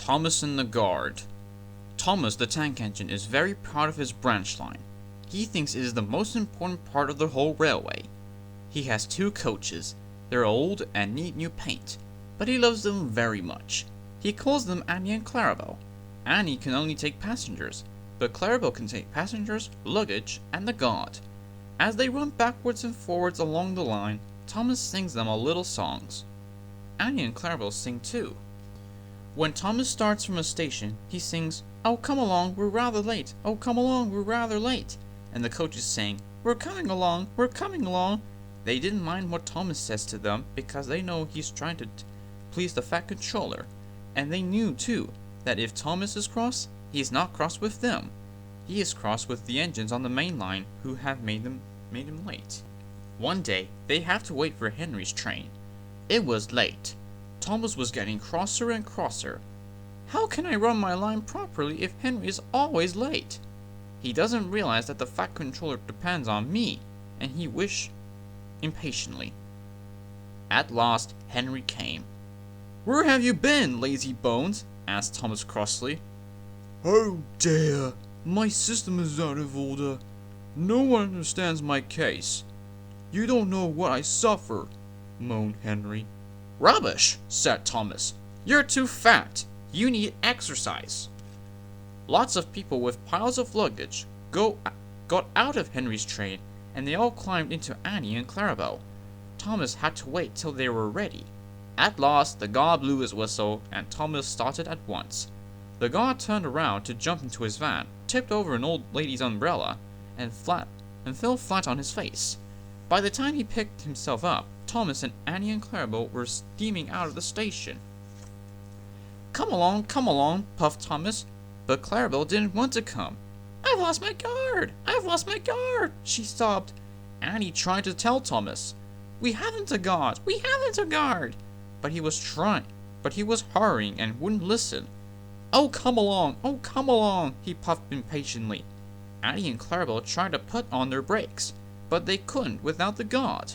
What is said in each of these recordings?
Thomas and the Guard. Thomas the tank engine is very proud of his branch line. He thinks it is the most important part of the whole railway. He has 2 coaches. They're old and need new paint, but he loves them very much. He calls them Annie and Clarabelle. Annie can only take passengers, but Clarabelle can take passengers, luggage, and the guard. As they run backwards and forwards along the line, Thomas sings them a little songs. Annie and Clarabelle sing too. When Thomas starts from a station, he sings, "Oh, come along, we're rather late. Oh, come along, we're rather late." And the coaches sing, "We're coming along, we're coming along." They didn't mind what Thomas says to them because they know he's trying to please the fat controller. And they knew, too, that if Thomas is cross, he's not cross with them. He is cross with the engines on the main line who have made him late. One day, they have to wait for Henry's train. It was late. Thomas was getting crosser and crosser. How can I run my line properly if Henry is always late? He doesn't realize that the fat controller depends on me, and he wished impatiently. At last, Henry came. "Where have you been, lazy bones?" asked Thomas crossly. "Oh dear, my system is out of order. No one understands my case. You don't know what I suffer," moaned Henry. "Rubbish," said Thomas. "You're too fat. You need exercise." Lots of people with piles of luggage got out of Henry's train, and they all climbed into Annie and Clarabelle. Thomas had to wait till they were ready. At last, the guard blew his whistle, and Thomas started at once. The guard turned around to jump into his van, tipped over an old lady's umbrella, and fell flat on his face. By the time he picked himself up, Thomas and Annie and Clarabelle were steaming out of the station. Come along," puffed Thomas, but Clarabelle didn't want to come. "I've lost my guard! I've lost my guard!" she sobbed. Annie tried to tell Thomas, "We haven't a guard! We haven't a guard!" But he was hurrying and wouldn't listen. Oh, come along," he puffed impatiently. Annie and Clarabelle tried to put on their brakes, but they couldn't without the guard.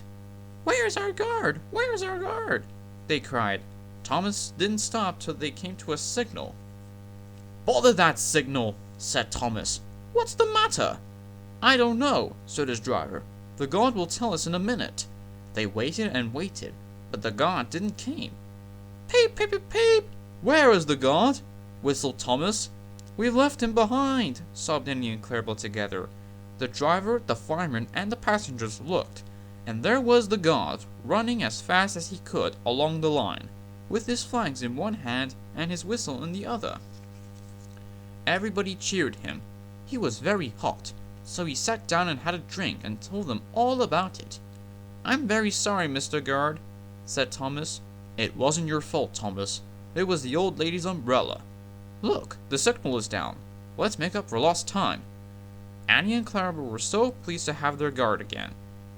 "Where's our guard? Where's our guard?" they cried. Thomas didn't stop till they came to a signal. "Bother that signal," said Thomas. "What's the matter?" "I don't know," said his driver. "The guard will tell us in a minute." They waited and waited, but the guard didn't come. "Peep, peep, peep, peep! Where is the guard?" whistled Thomas. "We've left him behind," sobbed Annie and Clarabelle together. The driver, the fireman, and the passengers looked, and there was the guard, running as fast as he could along the line, with his flags in one hand and his whistle in the other. Everybody cheered him. He was very hot, so he sat down and had a drink and told them all about it. "I'm very sorry, Mr. Guard," said Thomas. "It wasn't your fault, Thomas. It was the old lady's umbrella. Look, the signal is down. Let's make up for lost time." Annie and Clarabelle were so pleased to have their guard again.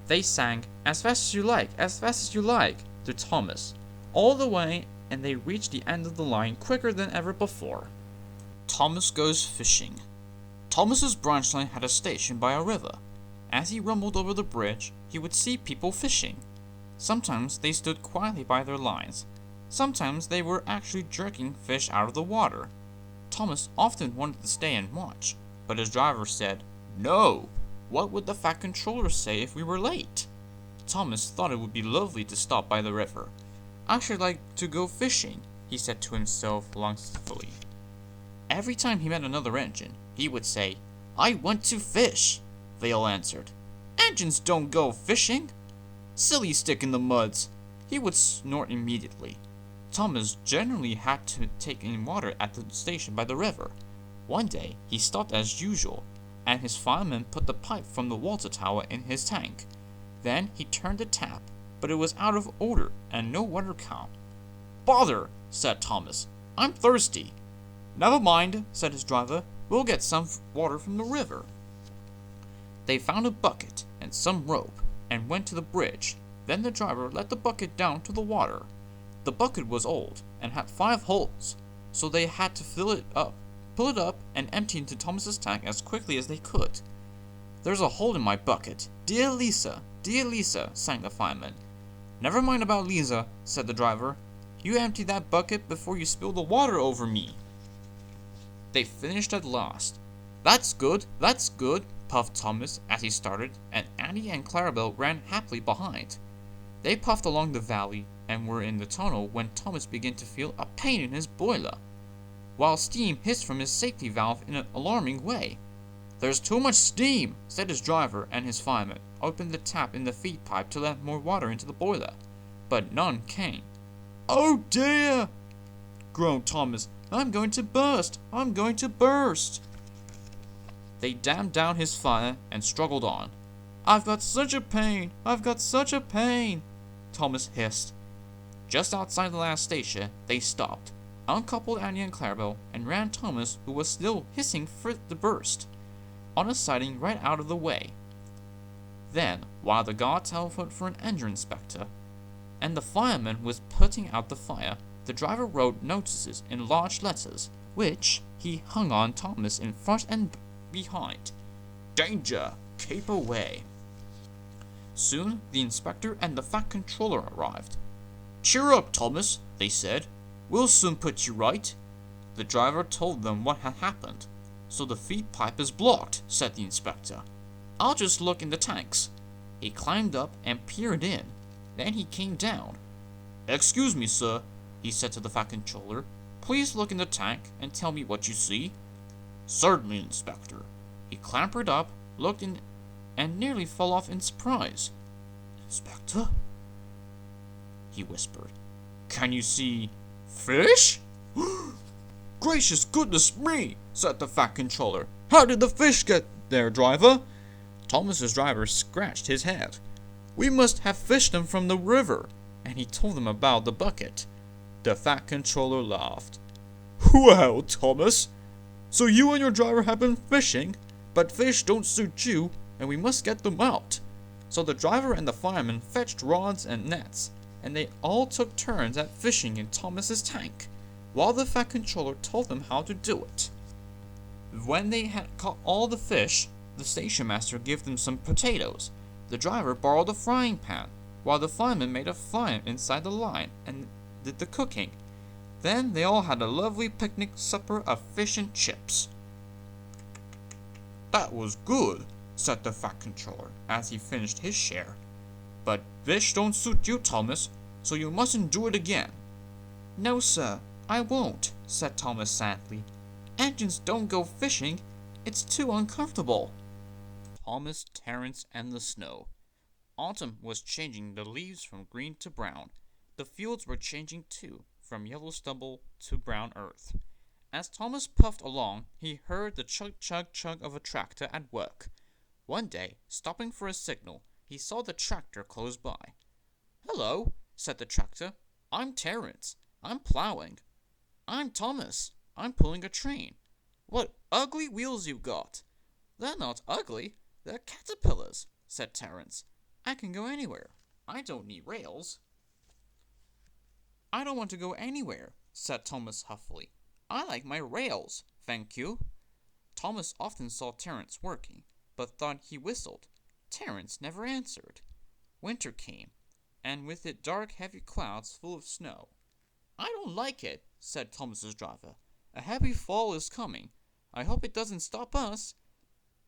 They sang, "As fast as you like, as fast as you like," to Thomas, all the way, and they reached the end of the line quicker than ever before. Thomas goes fishing. Thomas's branch line had a station by a river. As he rumbled over the bridge, he would see people fishing. Sometimes they stood quietly by their lines. Sometimes they were actually jerking fish out of the water. Thomas often wanted to stay and watch, but his driver said, "No! What would the fat controller say if we were late?" Thomas thought it would be lovely to stop by the river. "I should like to go fishing," he said to himself longingly. Every time he met another engine, he would say, "I want to fish." They all answered, "Engines don't go fishing." "Silly stick in the muds." He would snort immediately. Thomas generally had to take in water at the station by the river. One day, he stopped as usual, and his fireman put the pipe from the water tower in his tank. Then he turned the tap, but it was out of order and no water came. "Bother," said Thomas. "I'm thirsty." "Never mind," said his driver. "We'll get some water from the river." They found a bucket and some rope and went to the bridge. Then the driver let the bucket down to the water. The bucket was old and had 5 holes, so they had to pull it up and empty into Thomas's tank as quickly as they could. "There's a hole in my bucket. Dear Lisa, sang the fireman. "Never mind about Lisa," said the driver. You empty that bucket before you spill the water over me. They finished at last. That's good, puffed Thomas as he started, and Annie and Clarabelle ran happily behind. They puffed along the valley and were in the tunnel when Thomas began to feel a pain in his boiler, while steam hissed from his safety valve in an alarming way. There's too much steam, said his driver, and his fireman opened the tap in the feed pipe to let more water into the boiler, but none came. Oh dear, groaned Thomas. I'm going to burst! I'm going to burst! They dammed down his fire and struggled on. I've got such a pain! I've got such a pain! Thomas hissed. Just outside the last station, they stopped, uncoupled Annie and Clarabelle, and ran Thomas, who was still hissing for the burst, on a siding right out of the way. Then, while the guard telephoned for an engine inspector, and the fireman was putting out the fire, the driver wrote notices in large letters, which he hung on Thomas in front and behind. Danger! Keep away! Soon, the inspector and the fat controller arrived. Cheer up, Thomas, they said. We'll soon put you right. The driver told them what had happened. So the feed pipe is blocked, said the inspector. I'll just look in the tanks. He climbed up and peered in. Then he came down. Excuse me, sir, he said to the fat controller. Please look in the tank and tell me what you see. Certainly, Inspector. He clambered up, looked in, and nearly fell off in surprise. Inspector? He whispered. Can you see fish? Gracious goodness me, said the fat controller. How did the fish get there, driver? Thomas's driver scratched his head. We must have fished them from the river, and he told them about the bucket. The fat controller laughed. Well, Thomas, so you and your driver have been fishing, but fish don't suit you, and we must get them out. So the driver and the fireman fetched rods and nets, and they all took turns at fishing in Thomas's tank, while the fat controller told them how to do it. When they had caught all the fish, the station master gave them some potatoes. The driver borrowed a frying pan, while the fireman made a fire inside the line and did the cooking. Then they all had a lovely picnic supper of fish and chips. That was good, said the fat controller as he finished his share. But fish don't suit you, Thomas, so you mustn't do it again. No, sir, I won't, said Thomas sadly. Engines don't go fishing. It's too uncomfortable. Thomas, Terence, and the snow. Autumn was changing the leaves from green to brown. The fields were changing too, from yellow stubble to brown earth. As Thomas puffed along, he heard the chug-chug-chug of a tractor at work. One day, stopping for a signal, he saw the tractor close by. Hello, said the tractor. I'm Terence. I'm plowing. I'm Thomas. I'm pulling a train. What ugly wheels you got. They're not ugly. They're caterpillars, said Terence. I can go anywhere. I don't need rails. I don't want to go anywhere, said Thomas huffily. I like my rails, thank you. Thomas often saw Terence working, but thought he whistled. Terence never answered. Winter came, and with it dark, heavy clouds full of snow. I don't like it, said Thomas's driver. A heavy fall is coming. I hope it doesn't stop us.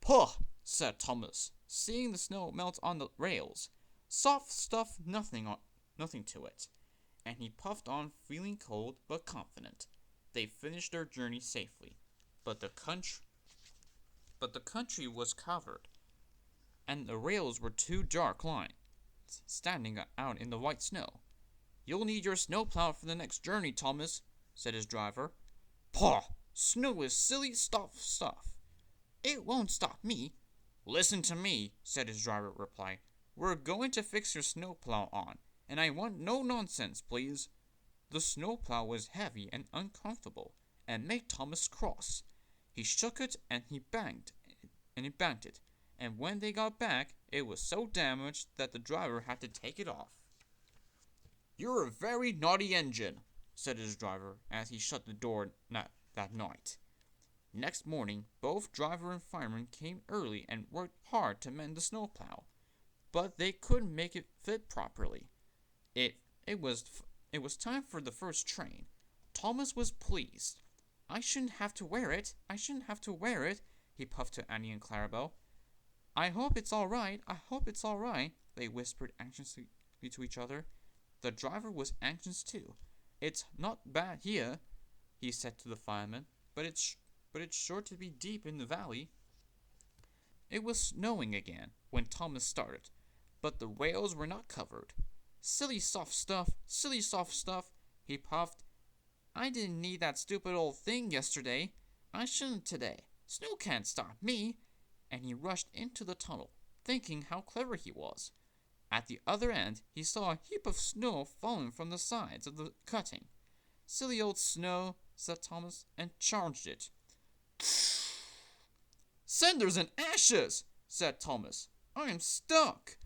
Puh, said Thomas, seeing the snow melt on the rails. Soft stuff, nothing to it. And he puffed on, feeling cold but confident. They finished their journey safely, but the country was covered, and the rails were two dark lines, standing out in the white snow. You'll need your snowplow for the next journey, Thomas, said his driver. Pah! Snow is silly stuff. It won't stop me. Listen to me, said his driver, reply. We're going to fix your snowplow on, and I want no nonsense, please. The snowplow was heavy and uncomfortable, and made Thomas cross. He shook it and he banked it, and when they got back, it was so damaged that the driver had to take it off. You're a very naughty engine, said his driver as he shut the door that night. Next morning, both driver and fireman came early and worked hard to mend the snowplow, but they couldn't make it fit properly. It was It was time for the first train. Thomas was pleased. I shouldn't have to wear it. I shouldn't have to wear it, he puffed to Annie and Clarabelle. I hope it's all right. I hope it's all right, they whispered anxiously to each other. The driver was anxious too. It's not bad here, he said to the fireman, but it's sure to be deep in the valley. It was snowing again when Thomas started, but the rails were not covered. Silly soft stuff, he puffed. I didn't need that stupid old thing yesterday. I shouldn't today. Snow can't stop me. And he rushed into the tunnel, thinking how clever he was. At the other end, he saw a heap of snow falling from the sides of the cutting. Silly old snow, said Thomas, and charged it. Cinders and ashes, said Thomas. I am stuck.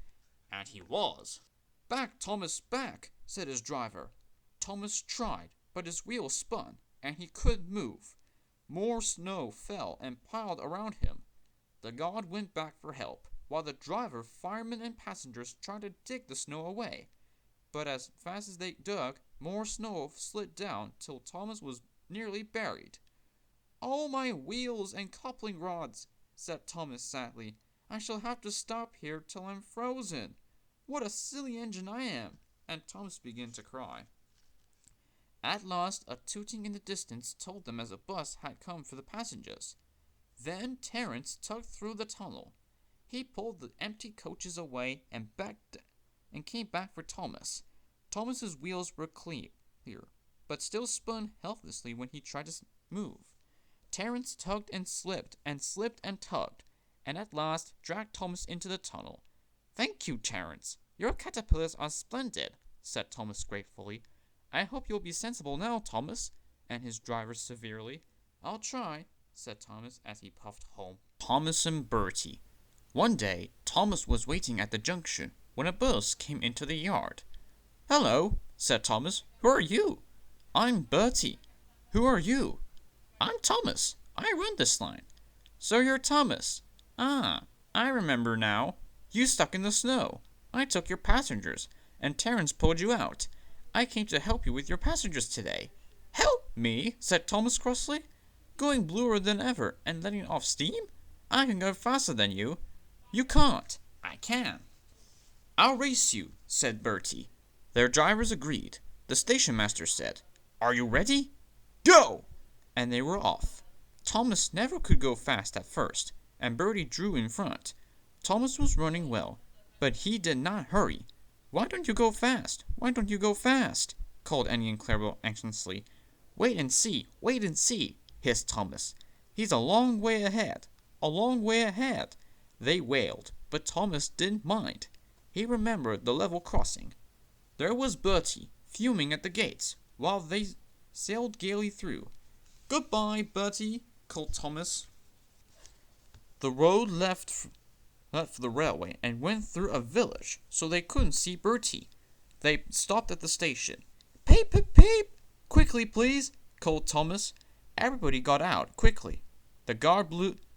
And he was. Back, Thomas, back, said his driver. Thomas tried, but his wheel spun, and he couldn't move. More snow fell and piled around him. The guard went back for help, while the driver, firemen, and passengers tried to dig the snow away. But as fast as they dug, more snow slid down till Thomas was nearly buried. Oh, my wheels and coupling rods, said Thomas sadly. I shall have to stop here till I'm frozen. What a silly engine I am! And Thomas began to cry. At last, a tooting in the distance told them as a bus had come for the passengers. Then Terence tugged through the tunnel. He pulled the empty coaches away and came back for Thomas. Thomas's wheels were clear, but still spun helplessly when he tried to move. Terence tugged and slipped and tugged, and at last dragged Thomas into the tunnel. Thank you, Terence. Your caterpillars are splendid, said Thomas gratefully. I hope you'll be sensible now, Thomas, and his driver severely. I'll try, said Thomas as he puffed home. Thomas and Bertie. One day, Thomas was waiting at the junction when a bus came into the yard. Hello, said Thomas. Who are you? I'm Bertie. Who are you? I'm Thomas. I run this line. So you're Thomas. Ah, I remember now. You stuck in the snow. I took your passengers, and Terence pulled you out. I came to help you with your passengers today. Help me, said Thomas crossly. Going bluer than ever and letting off steam? I can go faster than you. You can't. I can. I'll race you, said Bertie. Their drivers agreed. The station master said, Are you ready? Go! And they were off. Thomas never could go fast at first, and Bertie drew in front. Thomas was running well, but he did not hurry. Why don't you go fast? Why don't you go fast? Called Annie and Clarabelle anxiously. Wait and see, hissed Thomas. He's a long way ahead, a long way ahead. They wailed, but Thomas didn't mind. He remembered the level crossing. There was Bertie, fuming at the gates, while they sailed gaily through. Goodbye, Bertie, called Thomas. The road left for the railway and went through a village, so they couldn't see Bertie. They stopped at the station. Peep, peep, peep! Quickly, please, called Thomas. Everybody got out, quickly. The guard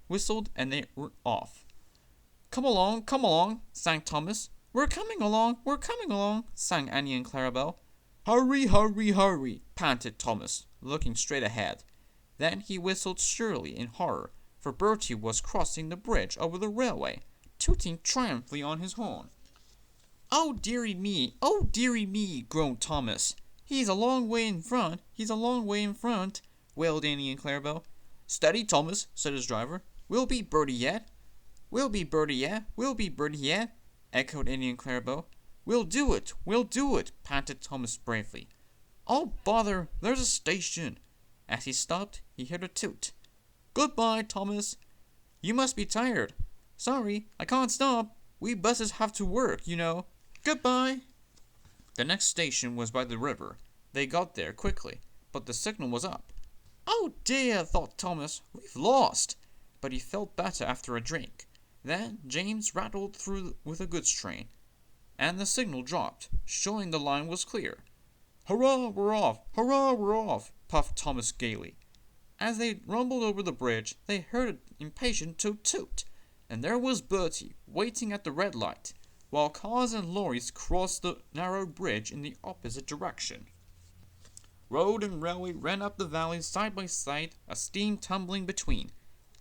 whistled, and they were off. Come along, sang Thomas. We're coming along, sang Annie and Clarabelle. Hurry, hurry, hurry, panted Thomas, looking straight ahead. Then he whistled shrilly in horror, for Bertie was crossing the bridge over the railway, tooting triumphantly on his horn. Oh, dearie me, groaned Thomas. He's a long way in front, wailed Annie and Clarabelle. Steady, Thomas, said his driver. We'll beat Bertie yet, echoed Annie and Clarabelle. We'll do it, panted Thomas bravely. Oh, bother, there's a station. As he stopped, he heard a toot. Goodbye, Thomas. You must be tired. Sorry, I can't stop. We buses have to work, you know. Goodbye. The next station was by the river. They got there quickly, but the signal was up. Oh dear, thought Thomas, we've lost. But he felt better after a drink. Then James rattled through with a goods train, and the signal dropped, showing the line was clear. Hurrah, we're off, puffed Thomas gaily. As they rumbled over the bridge, they heard an impatient toot-toot, and there was Bertie waiting at the red light, while cars and lorries crossed the narrow bridge in the opposite direction. Road and railway ran up the valley side by side, a steam tumbling between.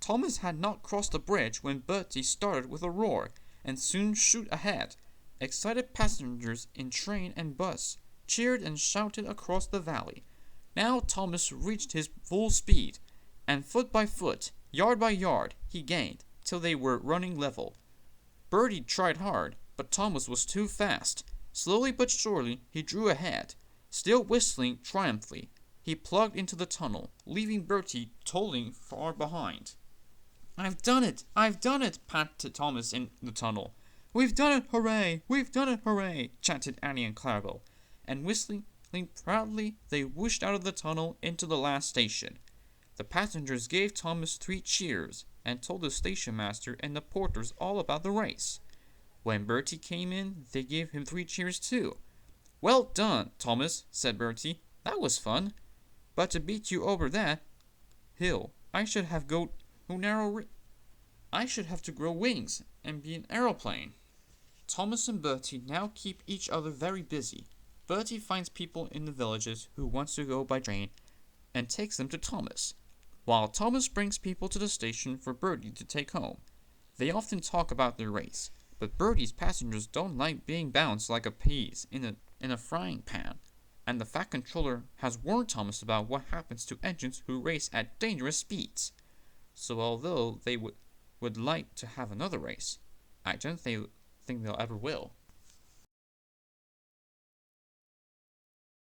Thomas had not crossed the bridge when Bertie started with a roar, and soon shot ahead. Excited passengers in train and bus cheered and shouted across the valley. Now Thomas reached his full speed, and foot by foot, yard by yard, he gained, till they were running level. Bertie tried hard, but Thomas was too fast. Slowly but surely he drew ahead. Still whistling triumphantly, he plugged into the tunnel, leaving Bertie toiling far behind. "I've done it! I've done it!" panted Thomas in the tunnel. "We've done it, hooray! We've done it, hooray!" chanted Annie and Clarabel, and whistling proudly they whooshed out of the tunnel into the last station. The passengers gave Thomas 3 cheers, and told the station master and the porters all about the race. When Bertie came in, they gave him 3 cheers too. "Well done, Thomas," said Bertie. "That was fun. But to beat you over that hill, I should have to grow wings and be an aeroplane." Thomas and Bertie now keep each other very busy. Bertie finds people in the villages who want to go by train and takes them to Thomas, while Thomas brings people to the station for Bertie to take home. They often talk about their race, but Bertie's passengers don't like being bounced like a peas in a frying pan, and the Fat Controller has warned Thomas about what happens to engines who race at dangerous speeds. So although they would like to have another race, I don't think they'll ever will.